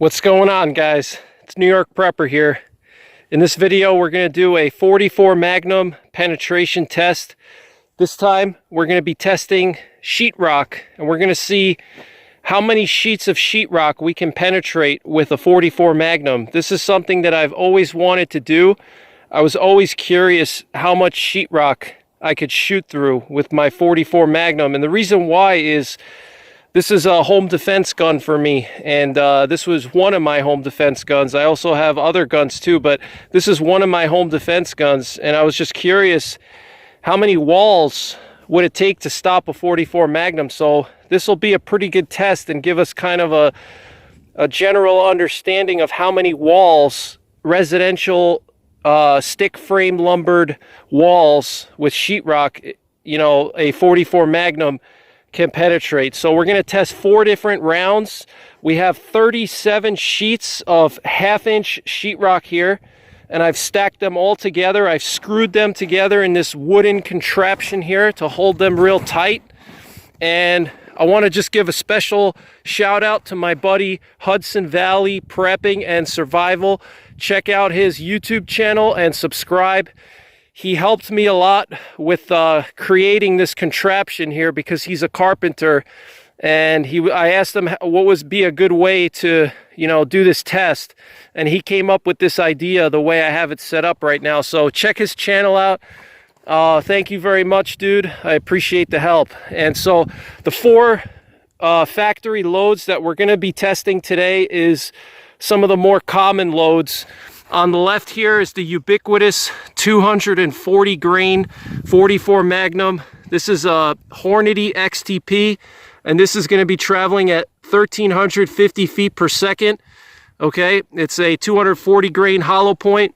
What's going on, guys? It's New York Prepper here. In this video we're going to do a 44 Magnum penetration test. This time we're going to be testing sheetrock, and we're going to see how many sheets of sheetrock we can penetrate with a 44 Magnum. This is something that I've always wanted to do. I was always curious how much sheetrock I could shoot through with my 44 Magnum, and the reason why is this is a home defense gun for me, and this was one of my home defense guns. I also have other guns too, but this is one of my home defense guns, and I was just curious how many walls would it take to stop a 44 Magnum. So this will be a pretty good test and give us kind of a general understanding of how many walls, residential stick frame lumbered walls with sheetrock, you know, a 44 Magnum can penetrate. So we're going to test 4 different rounds. We have 37 sheets of 1/2 inch sheetrock here, and I've stacked them all together. I've screwed them together in this wooden contraption here to hold them real tight. And I want to just give a special shout out to my buddy Hudson Valley Prepping and Survival. Check out his YouTube channel and subscribe. He helped me a lot with creating this contraption here because he's a carpenter, and I asked him what would be a good way to, you know, do this test, and he came up with this idea the way I have it set up right now. So check his channel out. Thank you very much, dude. I appreciate the help. And so the 4 factory loads that we're going to be testing today is some of the more common loads. On the left here is the ubiquitous 240 grain 44 Magnum. This is a Hornady XTP, and this is going to be traveling at 1,350 feet per second. Okay, it's a 240 grain hollow point.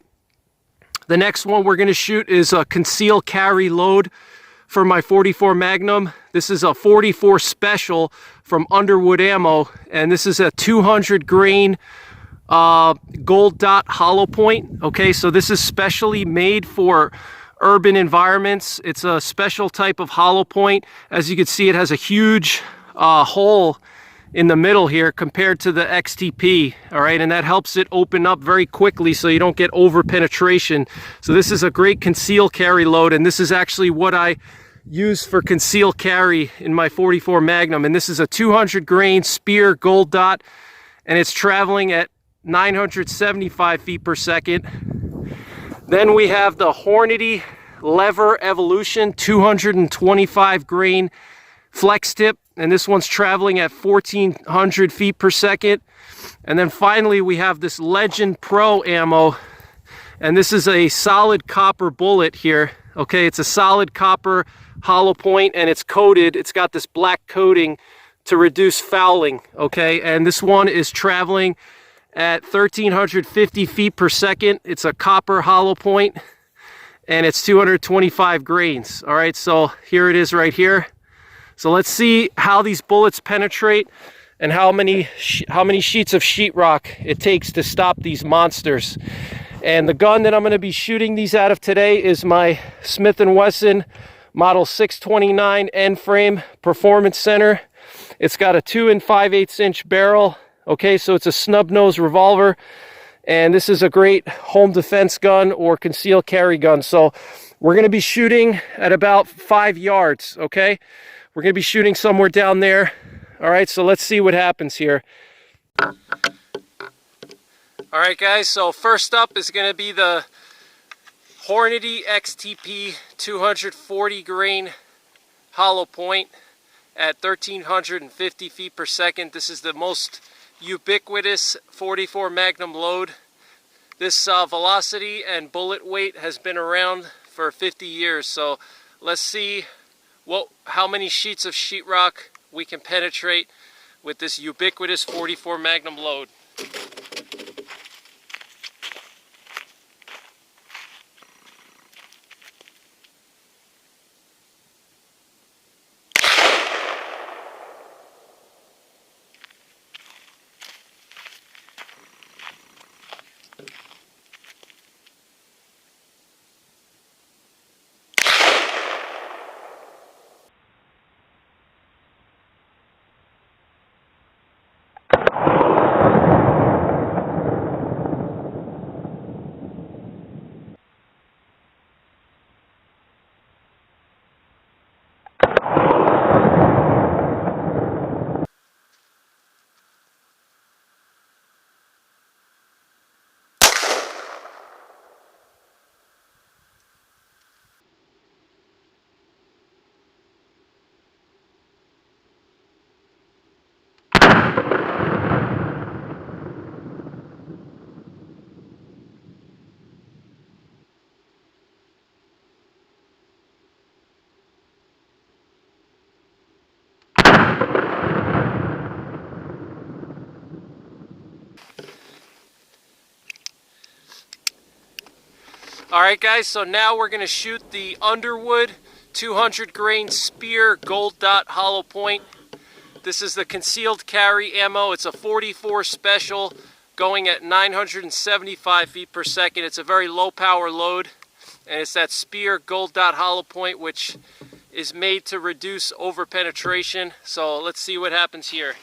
The next one we're going to shoot is a conceal carry load for my 44 Magnum. This is a 44 Special from Underwood Ammo, and this is a 200 grain gold dot hollow point. Okay, so this is specially made for urban environments. It's a special type of hollow point. As you can see, it has a huge hole in the middle here compared to the XTP. All right, and that helps it open up very quickly so you don't get over penetration. So this is a great conceal carry load, and this is actually what I use for conceal carry in my 44 Magnum. And this is a 200 grain Spear gold dot, and it's traveling at 975 feet per second. Then we have the Hornady Lever Evolution 225 grain flex tip, and this one's traveling at 1,400 feet per second. And then finally we have this Legend Pro ammo, and this is a solid copper bullet here. Okay, it's a solid copper hollow point, and it's coated. It's got this black coating to reduce fouling. Okay, and this one is traveling at 1,350 feet per second. It's a copper hollow point, and it's 225 grains. All right, so here it is right here. So let's see how these bullets penetrate and how many sheets of sheetrock it takes to stop these monsters. And the gun that I'm going to be shooting these out of today is my Smith & Wesson Model 629 end frame Performance Center. It's got a 2 5/8 inch barrel. Okay, so it's a snub-nosed revolver, and this is a great home defense gun or conceal carry gun. So we're going to be shooting at about 5 yards, okay? We're going to be shooting somewhere down there. All right, so let's see what happens here. All right, guys, so first up is going to be the Hornady XTP 240 grain hollow point at 1,350 feet per second. This is the most ubiquitous 44 Magnum load. This velocity and bullet weight has been around for 50 years. So let's see how many sheets of sheetrock we can penetrate with this ubiquitous 44 Magnum load. Alright guys, so now we're going to shoot the Underwood 200 grain Spear Gold Dot Hollow Point. This is the concealed carry ammo. It's a 44 special going at 975 feet per second. It's a very low power load, and it's that Spear Gold Dot Hollow Point, which is made to reduce over penetration. So let's see what happens here.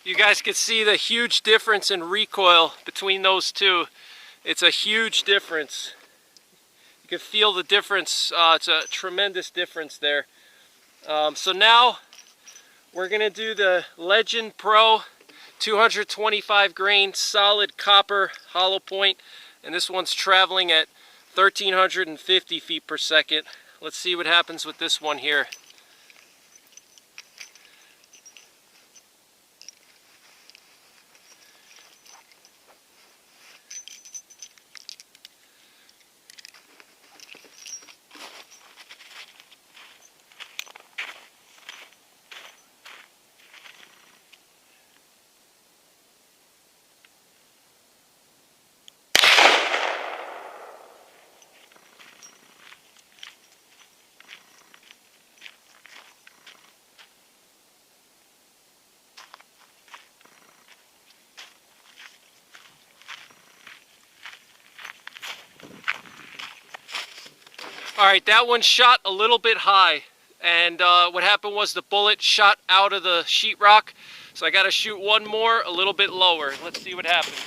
You guys can see the huge difference in recoil between those two. It's a huge difference. You can feel the difference. It's a tremendous difference there. So now we're going to do the Legend Pro 225 grain solid copper hollow point, and this one's traveling at 1350 feet per second. Let's see what happens with this one here. Alright, that one shot a little bit high, and what happened was the bullet shot out of the sheetrock, so I got to shoot one more a little bit lower. Let's see what happens.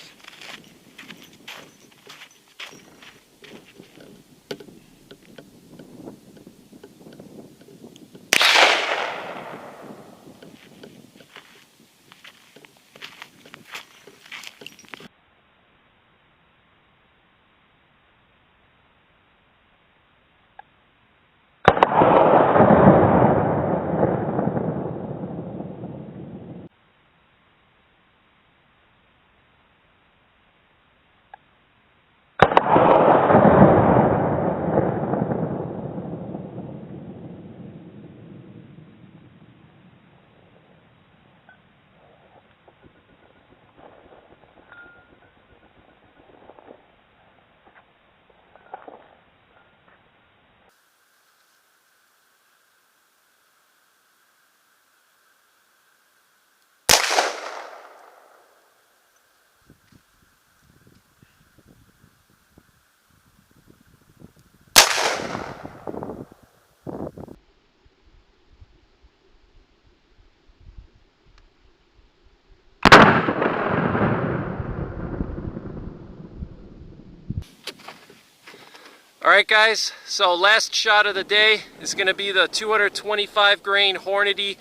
Alright guys, so last shot of the day is going to be the 225 grain Hornady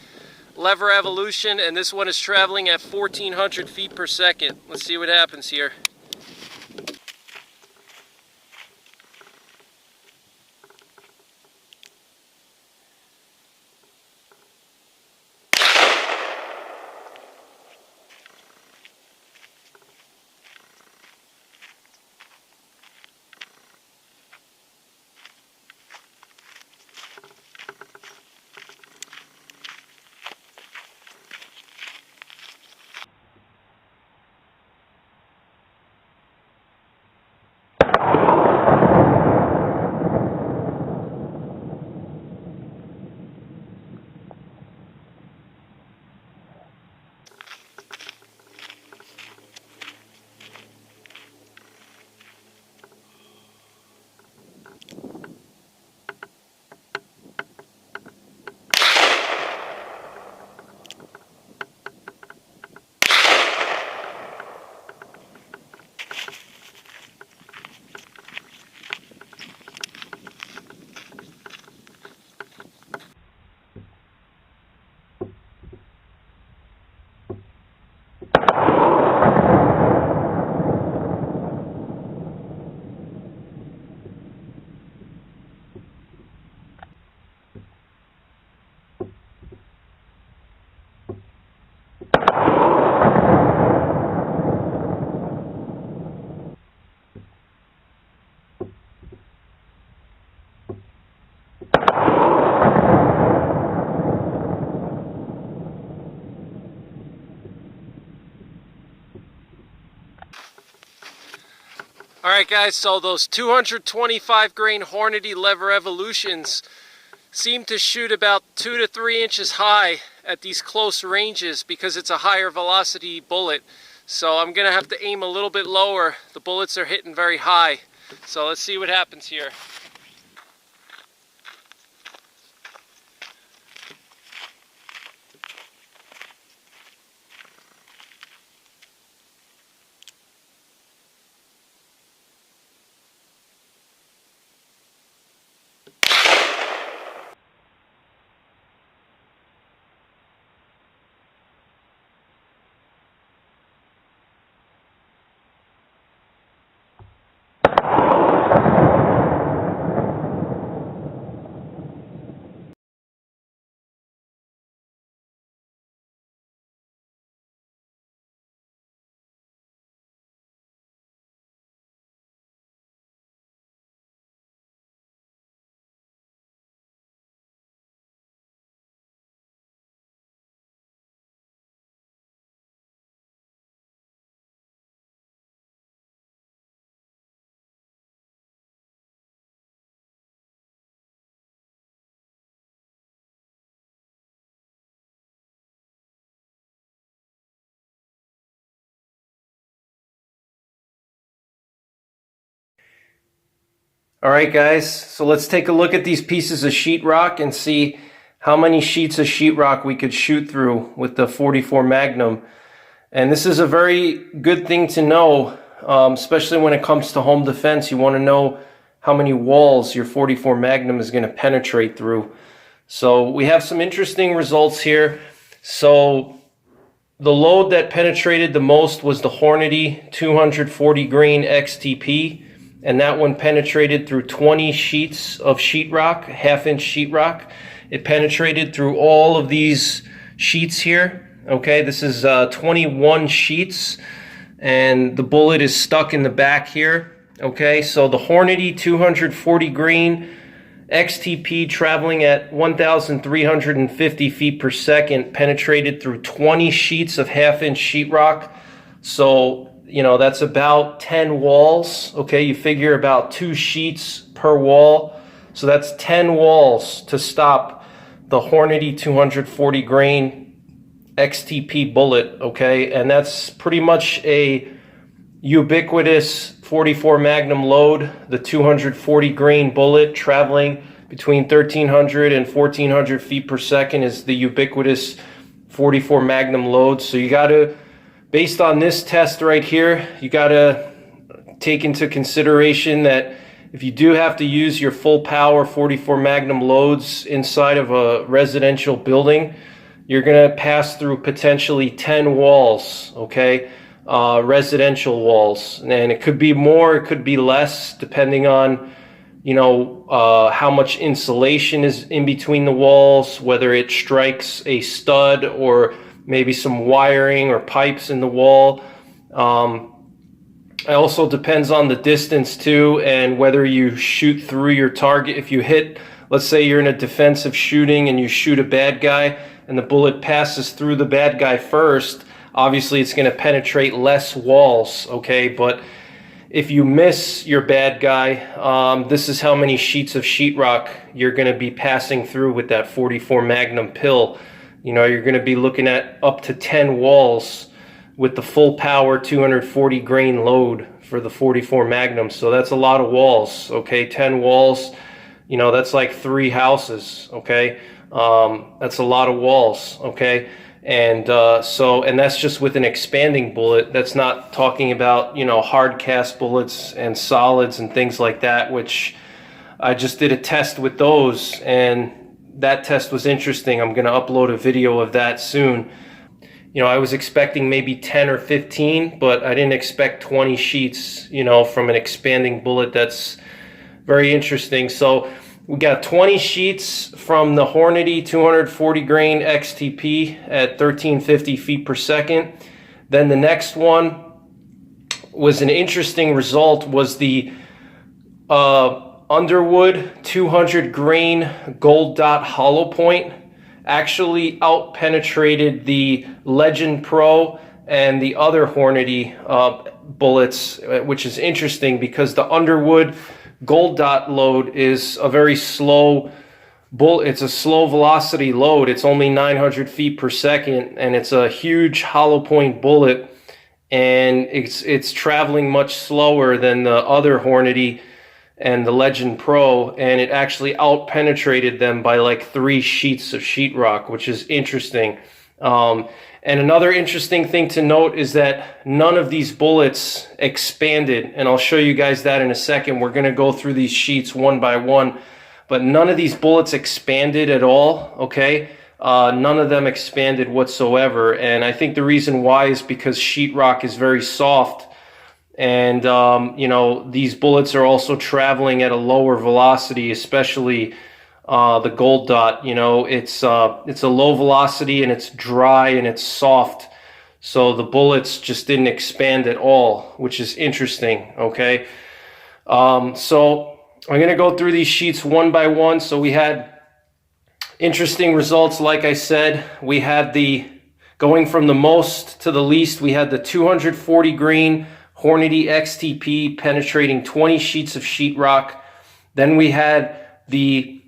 Lever Evolution, and this one is traveling at 1400 feet per second. Let's see what happens here. Alright guys, so those 225 grain Hornady lever evolutions seem to shoot about 2 to 3 inches high at these close ranges because it's a higher velocity bullet. So I'm going to have to aim a little bit lower. The bullets are hitting very high. So let's see what happens here. Alright guys, so let's take a look at these pieces of sheetrock and see how many sheets of sheetrock we could shoot through with the 44 Magnum. And this is a very good thing to know, especially when it comes to home defense. You want to know how many walls your 44 Magnum is going to penetrate through. So we have some interesting results here. So the load that penetrated the most was the Hornady 240 grain XTP. And that one penetrated through 20 sheets of sheetrock, half-inch sheetrock. It penetrated through all of these sheets here. Okay, this is 21 sheets, and the bullet is stuck in the back here. Okay, so the Hornady 240 grain XTP traveling at 1,350 feet per second penetrated through 20 sheets of half-inch sheetrock. So you know, that's about 10 walls. Okay, you figure about 2 sheets per wall. So that's 10 walls to stop the Hornady 240 grain XTP bullet. Okay, and that's pretty much a ubiquitous 44 Magnum load. The 240 grain bullet traveling between 1,300 and 1,400 feet per second is the ubiquitous 44 Magnum load. So you got to, based on this test right here, you got to take into consideration that if you do have to use your full power 44 Magnum loads inside of a residential building, you're going to pass through potentially 10 walls, okay? Residential walls. And it could be more, it could be less, depending on, you know, how much insulation is in between the walls, whether it strikes a stud or maybe some wiring or pipes in the wall. It also depends on the distance too, and whether you shoot through your target. If you hit, let's say you're in a defensive shooting and you shoot a bad guy and the bullet passes through the bad guy first, obviously it's going to penetrate less walls, okay? But if you miss your bad guy, this is how many sheets of sheetrock you're going to be passing through with that 44 Magnum pill. You know, you're going to be looking at up to 10 walls with the full power 240 grain load for the 44 Magnum. So that's a lot of walls, okay? 10 walls, you know, that's like 3 houses, okay? That's a lot of walls, okay? And and that's just with an expanding bullet. That's not talking about, you know, hard cast bullets and solids and things like that, which I just did a test with those, and that test was interesting. I'm going to upload a video of that soon. You know, I was expecting maybe 10 or 15, but I didn't expect 20 sheets, you know, from an expanding bullet. That's very interesting. So we got 20 sheets from the Hornady 240 grain XTP at 1,350 feet per second. Then the next one was an interesting result, was the Underwood 200 grain gold dot hollow point. Actually out penetrated the Legend Pro and the other Hornady bullets, which is interesting because the Underwood gold dot load is a very slow bullet. It's a slow velocity load. It's only 900 feet per second, and it's a huge hollow point bullet, and it's traveling much slower than the other Hornady and the Legend Pro, and it actually out penetrated them by like 3 sheets of sheetrock, which is interesting. And another interesting thing to note is that none of these bullets expanded, and I'll show you guys that in a second. We're going to go through these sheets one by one, but none of these bullets expanded at all, okay? None of them expanded whatsoever, and I think the reason why is because sheetrock is very soft, and you know, these bullets are also traveling at a lower velocity, especially the gold dot. You know, it's a low velocity, and it's dry, and it's soft, so the bullets just didn't expand at all, which is interesting, okay? So I'm going to go through these sheets one by one. So we had interesting results. Like I said, we had going from the most to the least, we had the 240 grain Hornady XTP penetrating 20 sheets of sheetrock. Then we had the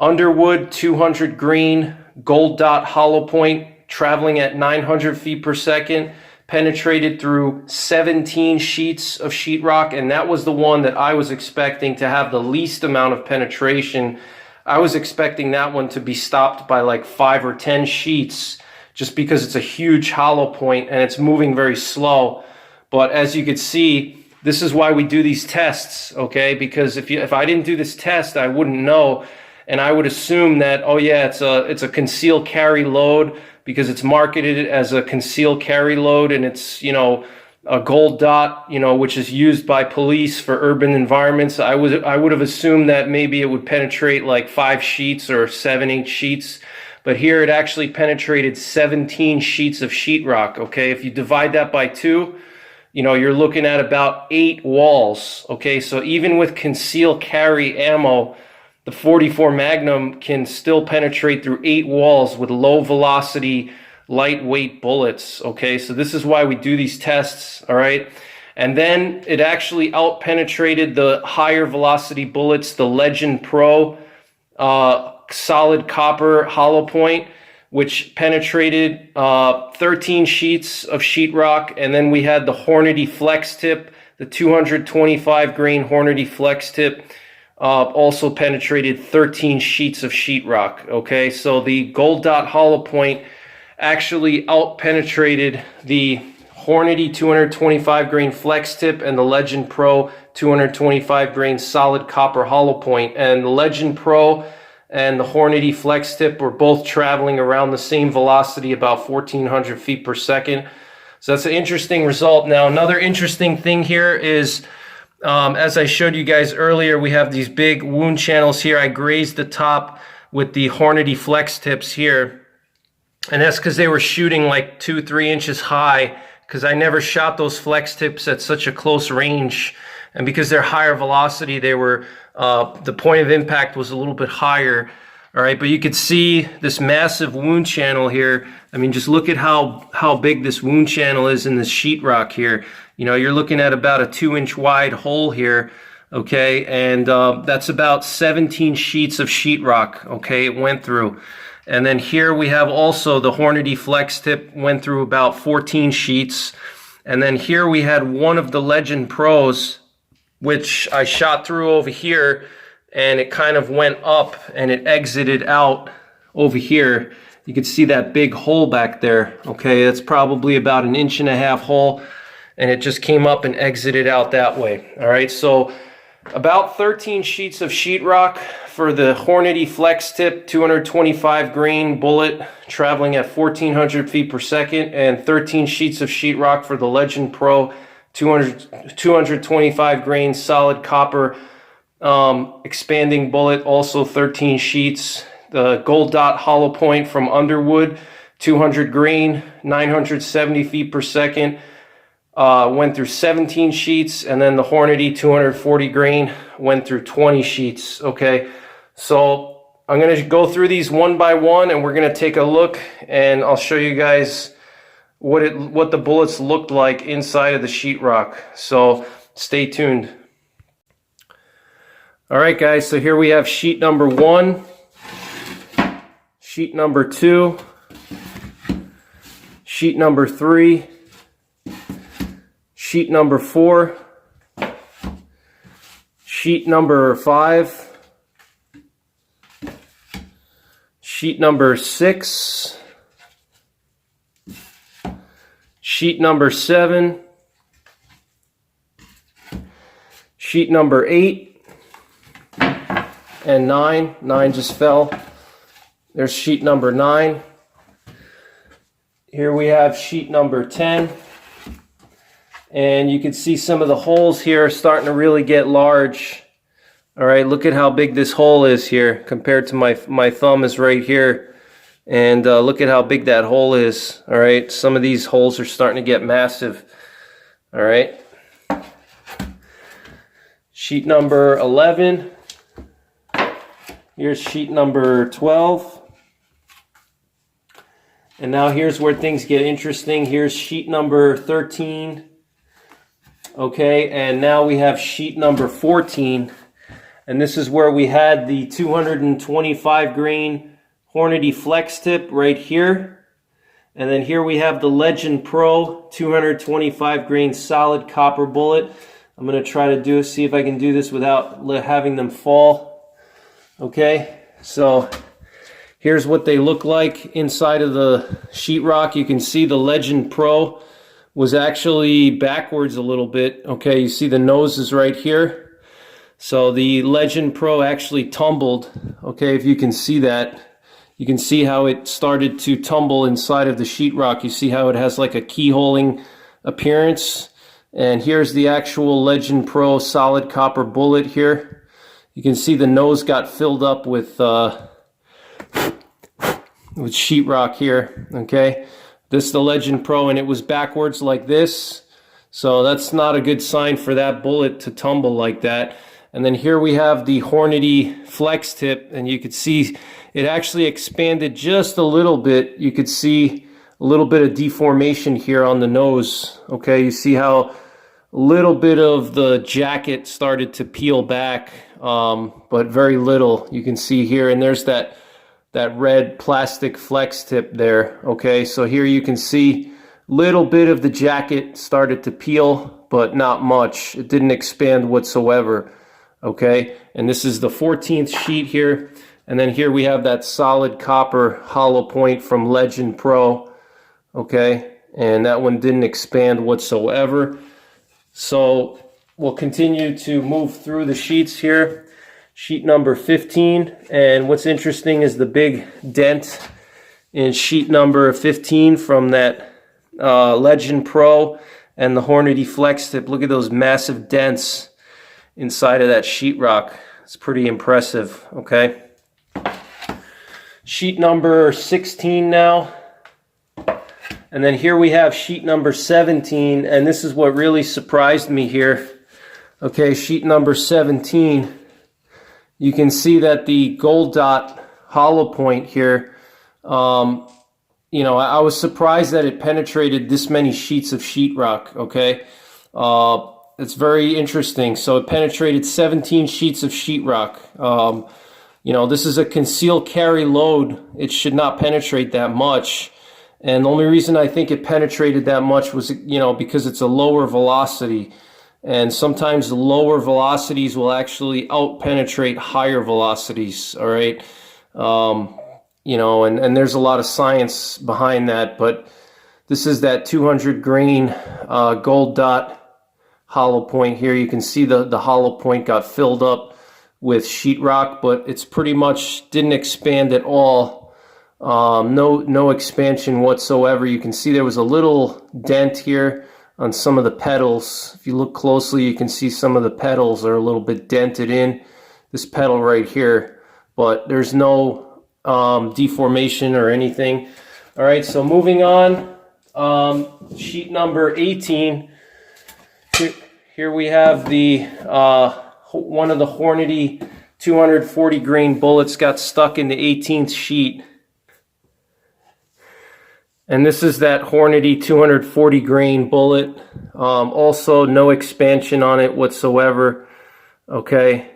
Underwood 200 grain gold dot hollow point traveling at 900 feet per second, penetrated through 17 sheets of sheetrock, and that was the one that I was expecting to have the least amount of penetration. I was expecting that one to be stopped by like 5 or 10 sheets, just because it's a huge hollow point and it's moving very slow. But as you can see, this is why we do these tests, okay? Because if I didn't do this test, I wouldn't know, and I would assume that, oh yeah, it's a concealed carry load, because it's marketed as a concealed carry load, and it's, you know, a gold dot, you know, which is used by police for urban environments. I would have assumed that maybe it would penetrate like 5 sheets or 7, 8 sheets. But here it actually penetrated 17 sheets of sheetrock, okay? If you divide that by 2, you know, you're looking at about 8 walls, okay? So even with concealed carry ammo, the 44 Magnum can still penetrate through 8 walls with low velocity, lightweight bullets, okay? So this is why we do these tests, all right? And then it actually out penetrated the higher velocity bullets, the Legend Pro solid copper hollow point, which penetrated 13 sheets of sheetrock. And then we had the Hornady Flex Tip, the 225 grain Hornady Flex Tip, also penetrated 13 sheets of sheetrock, okay? So the gold dot hollow point actually out penetrated the Hornady 225 grain Flex Tip and the Legend Pro 225 grain solid copper hollow point. And the Legend Pro and the Hornady Flex Tip were both traveling around the same velocity, about 1,400 feet per second. So that's an interesting result. Now, another interesting thing here is, as I showed you guys earlier, we have these big wound channels here. I grazed the top with the Hornady Flex Tips here, and that's because they were shooting like 2-3 inches high, because I never shot those Flex Tips at such a close range, and because they're higher velocity, they were the point of impact was a little bit higher. All right, but you could see this massive wound channel here. I mean, just look at how big this wound channel is in this sheetrock here. You know, you're looking at about a 2-inch wide hole here, okay? And that's about 17 sheets of sheetrock, okay, it went through. And then here we have also the Hornady Flex Tip went through about 14 sheets. And then here we had one of the Legend Pros, which I shot through over here, and it kind of went up and it exited out over here. You can see that big hole back there, okay? That's probably about 1.5 inch hole, and it just came up and exited out that way. All right, so about 13 sheets of sheetrock for the Hornady Flex Tip 225 grain bullet traveling at 1,400 feet per second, and 13 sheets of sheetrock for the Legend Pro 225 grain solid copper expanding bullet, also 13 sheets. The gold dot hollow point from Underwood 200 grain, 970 feet per second, went through 17 sheets, and then the Hornady 240 grain went through 20 sheets, okay? So I'm going to go through these one by one, and we're going to take a look, and I'll show you guys what the bullets looked like inside of the sheetrock. So stay tuned. All right, guys, so here we have sheet number 1, sheet number 2, sheet number 3, sheet number 4, sheet number 5, sheet number 6, sheet number 7, sheet number 8, and 9. 9 just fell. There's sheet number 9. Here we have sheet number 10. And you can see some of the holes here are starting to really get large. All right, look at how big this hole is here compared to my thumb is right here. And look at how big that hole is. All right, some of these holes are starting to get massive. All right. Sheet number 11. Here's sheet number 12. And now here's where things get interesting. Here's sheet number 13. Okay, and now we have sheet number 14. And this is where we had the 225 grain Hornady flex tip right here. And then here we have the Legend Pro 225 grain solid copper bullet. I'm going to try to see if I can do this without having them fall. Okay, so here's what they look like inside of the sheetrock. You can see the Legend Pro was actually backwards a little bit. Okay, you see the nose is right here. So the Legend Pro actually tumbled. Okay, if you can see that. You can see how it started to tumble inside of the sheetrock. You see how it has like a keyholing appearance. And here's the actual Legend Pro solid copper bullet here. You can see the nose got filled up with sheetrock here. Okay, this is the Legend Pro, and it was backwards like this. So that's not a good sign for that bullet to tumble like that. And then here we have the Hornady flex tip, and you could see it actually expanded just a little bit. You could see a little bit of deformation here on the nose. Okay, you see how a little bit of the jacket started to peel back, but very little. You can see here, and there's that red plastic flex tip there. Okay, so here you can see a little bit of the jacket started to peel, but not much. It didn't expand whatsoever. Okay, and this is the 14th sheet here. And then here we have that solid copper hollow point from Legend Pro. Okay, and that one didn't expand whatsoever. So we'll continue to move through the sheets here. Sheet number 15, and what's interesting is the big dent in sheet number 15 from that Legend Pro and the Hornady flex tip. Look at those massive dents inside of that sheetrock. It's pretty impressive. Okay, sheet number 16 now. And then here we have sheet number 17, and this is what really surprised me here. Okay, sheet number 17. You can see that the gold dot hollow point here, you know, I was surprised that it penetrated this many sheets of sheetrock. Okay, it's very interesting. So it penetrated 17 sheets of sheetrock. You know, this is a concealed carry load. It should not penetrate that much. And the only reason I think it penetrated that much was, you know, because it's a lower velocity. And sometimes lower velocities will actually out-penetrate higher velocities, all right? You know, and there's a lot of science behind that, but this is that 200 grain gold dot hollow point here. You can see the hollow point got filled up with sheetrock, but it's pretty much didn't expand at all. No expansion whatsoever. You can see there was a little dent here on some of the petals. If you look closely, you can see some of the petals are a little bit dented in. This petal right here, but there's no deformation or anything. All right, so moving on, sheet number 18. Here we have the one of the Hornady 240 grain bullets got stuck in the 18th sheet. And this is that Hornady 240 grain bullet. Also no expansion on it whatsoever. Okay,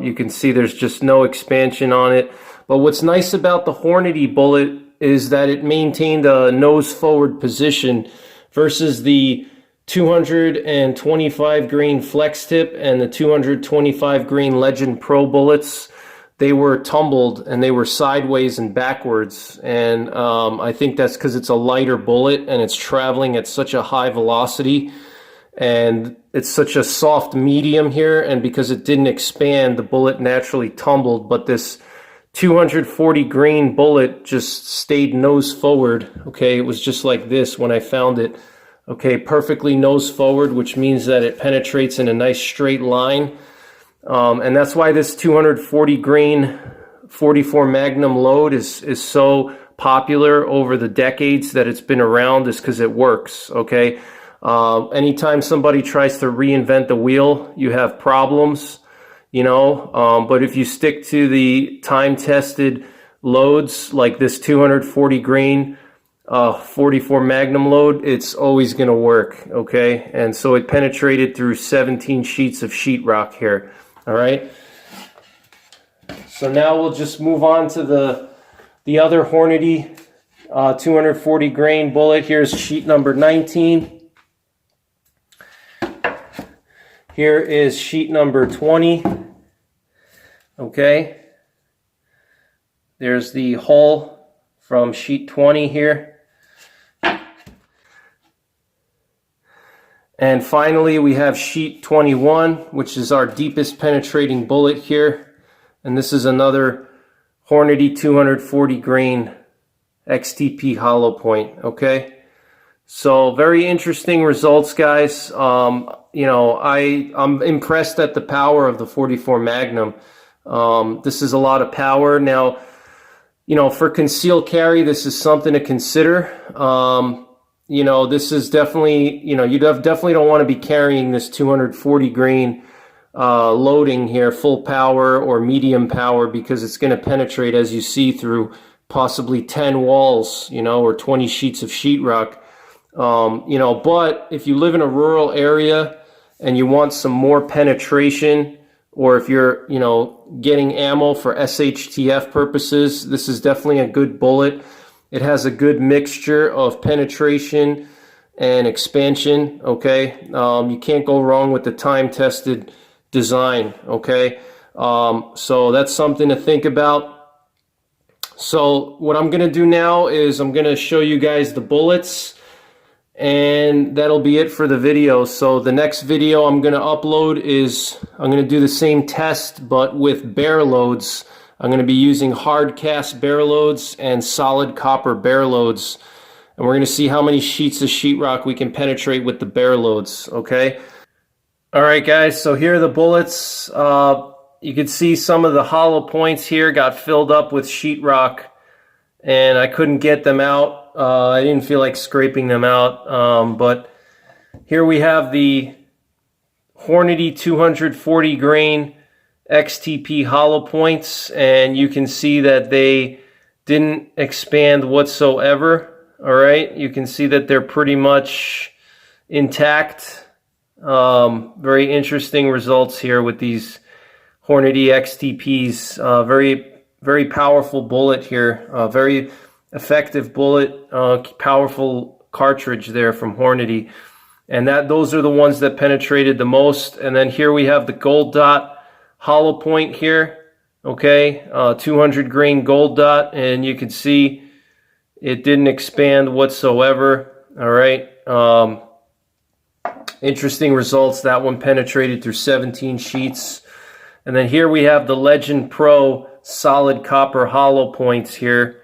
you can see there's just no expansion on it. But what's nice about the Hornady bullet is that it maintained a nose forward position versus the 225 grain flex tip and the 225 grain Legend Pro bullets. They were tumbled and they were sideways and backwards, and I think that's because it's a lighter bullet and it's traveling at such a high velocity, and it's such a soft medium here, and because it didn't expand, the bullet naturally tumbled. But this 240 grain bullet just stayed nose forward. Okay, it was just like this when I found it. Okay, perfectly nose forward, which means that it penetrates in a nice straight line. And that's why this 240 grain 44 Magnum load is so popular over the decades that it's been around, is because it works. Okay, anytime somebody tries to reinvent the wheel, you have problems, you know. But if you stick to the time-tested loads like this 240 grain 44 Magnum load, it's always going to work. Okay, and so it penetrated through 17 sheets of sheetrock here. All right, so now we'll just move on to the other Hornady 240 grain bullet. Here's sheet number 19. Here is sheet number 20. Okay, there's the hole from sheet 20 here. And finally, we have sheet 21, which is our deepest penetrating bullet here. And this is another Hornady 240 grain XTP hollow point. Okay, so very interesting results, guys. You know, I'm impressed at the power of the 44 Magnum. This is a lot of power. Now, you know, for concealed carry, this is something to consider. You know, this is definitely, you know, you definitely don't want to be carrying this 240 grain loading here, full power or medium power, because it's going to penetrate, as you see, through possibly 10 walls, you know, or 20 sheets of sheetrock. You know, but if you live in a rural area and you want some more penetration, or if you're, you know, getting ammo for SHTF purposes, this is definitely a good bullet. It has a good mixture of penetration and expansion. Okay, you can't go wrong with the time-tested design. Okay, so that's something to think about. So what I'm going to do now is I'm going to show you guys the bullets, and that'll be it for the video. So the next video I'm going to upload is I'm going to do the same test, but with bear loads. I'm going to be using hard cast bear loads and solid copper bear loads, and we're going to see how many sheets of sheetrock we can penetrate with the bear loads. Okay, all right guys, so here are the bullets. You can see some of the hollow points here got filled up with sheetrock, and I couldn't get them out. I didn't feel like scraping them out, but here we have the Hornady 240 grain XTP hollow points, and you can see that they didn't expand whatsoever. All right, you can see that they're pretty much intact. Very interesting results here with these Hornady XTPs. Very powerful bullet here. Very effective bullet. Powerful cartridge there from Hornady, and those are the ones that penetrated the most. And then here we have the gold dot hollow point here. Okay, 200 grain gold dot, and you can see it didn't expand whatsoever. All right, interesting results. That one penetrated through 17 sheets. And then here we have the Legend Pro solid copper hollow points here,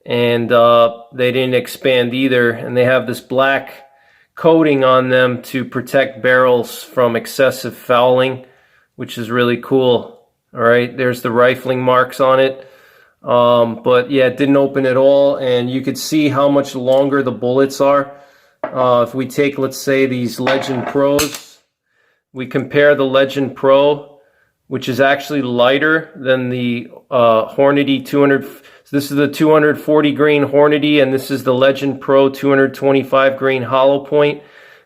and they didn't expand either, and they have this black coating on them to protect barrels from excessive fouling, which is really cool. All right, there's the rifling marks on it. But yeah, it didn't open at all, and you could see how much longer the bullets are. If we take, let's say, these Legend Pros, we compare the Legend Pro which is actually lighter than the Hornady 200. So this is the 240 grain Hornady, and this is the Legend Pro 225 grain Hollowpoint.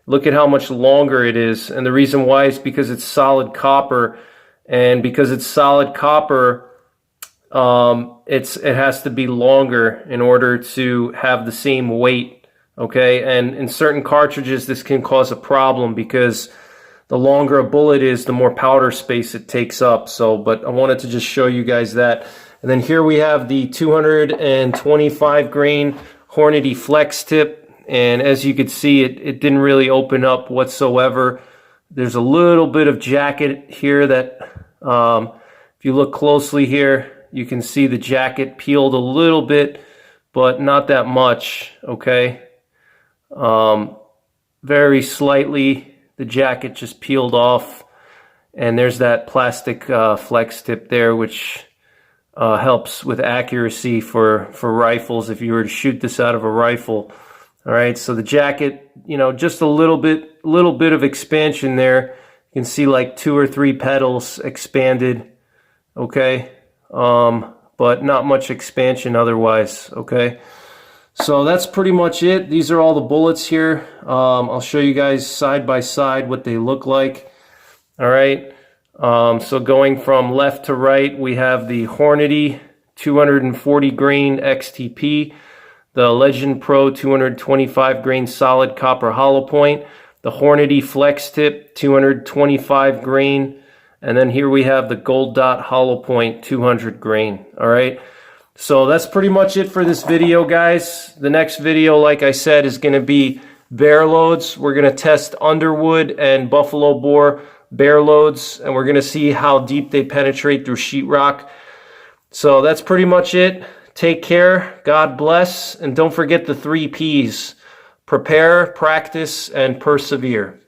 Look at how much longer it is, and the reason why is because it's solid copper, and because it's solid copper, it has to be longer in order to have the same weight. Okay, and in certain cartridges this can cause a problem because the longer a bullet is, the more powder space it takes up. So, but I wanted to just show you guys that. And then here we have the 225 grain Hornady flex tip. And as you can see, it didn't really open up whatsoever. There's a little bit of jacket here that, if you look closely here, you can see the jacket peeled a little bit, but not that much, okay? Very slightly, the jacket just peeled off. And there's that plastic flex tip there, which helps with accuracy for rifles if you were to shoot this out of a rifle. All right, so the jacket, you know, just a little bit of expansion there. You can see like 2 or 3 petals expanded, okay, but not much expansion otherwise, okay. So that's pretty much it. These are all the bullets here. I'll show you guys side by side what they look like. All right, so going from left to right, we have the Hornady 240 grain XTP, the Legend Pro 225 grain solid copper Hollowpoint, the Hornady flex tip 225 grain, and then here we have the Gold Dot Hollowpoint 200 grain. All right, so that's pretty much it for this video, guys. The next video, like I said, is going to be bear loads. We're going to test Underwood and Buffalo Boar bear loads, and we're going to see how deep they penetrate through sheetrock. So that's pretty much it. Take care, God bless, and don't forget the 3 Ps: prepare, practice, and persevere.